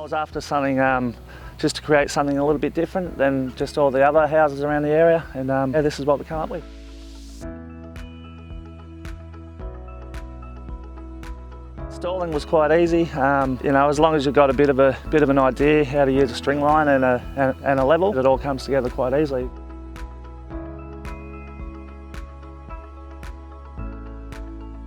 was after something just to create something a little bit different than just all the other houses around the area, and yeah, this is what we come up with. Installing was quite easy, you know, as long as you've got a bit of an idea how to use a string line and a level, it all comes together quite easily.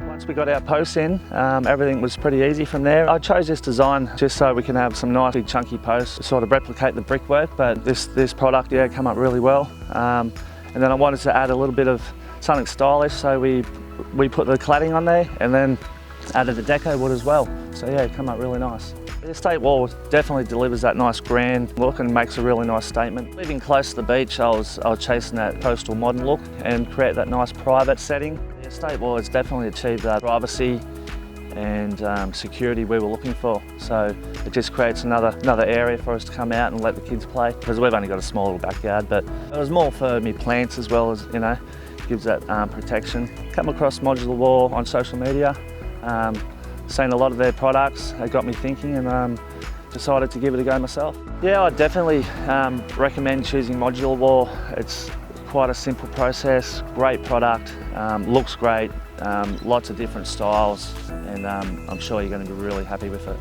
Once we got our posts in, everything was pretty easy from there. I chose this design just so we can have some nice big chunky posts to sort of replicate the brickwork, but this product, yeah, came up really well. And then I wanted to add a little bit of something stylish, so we put the cladding on there and then added the deco wood as well. So yeah, it came up really nice. The estate wall definitely delivers that nice grand look and makes a really nice statement. Living close to the beach, I was chasing that coastal modern look and create that nice private setting. The estate wall has definitely achieved that privacy and security we were looking for. So it just creates another area for us to come out and let the kids play, because we've only got a small little backyard, but it was more for me plants as well, as, you know, gives that protection. Come across ModularWall on social media. Seen a lot of their products, it got me thinking, and decided to give it a go myself. Yeah, I definitely recommend choosing ModularWall. It's quite a simple process, great product, looks great, lots of different styles, and I'm sure you're going to be really happy with it.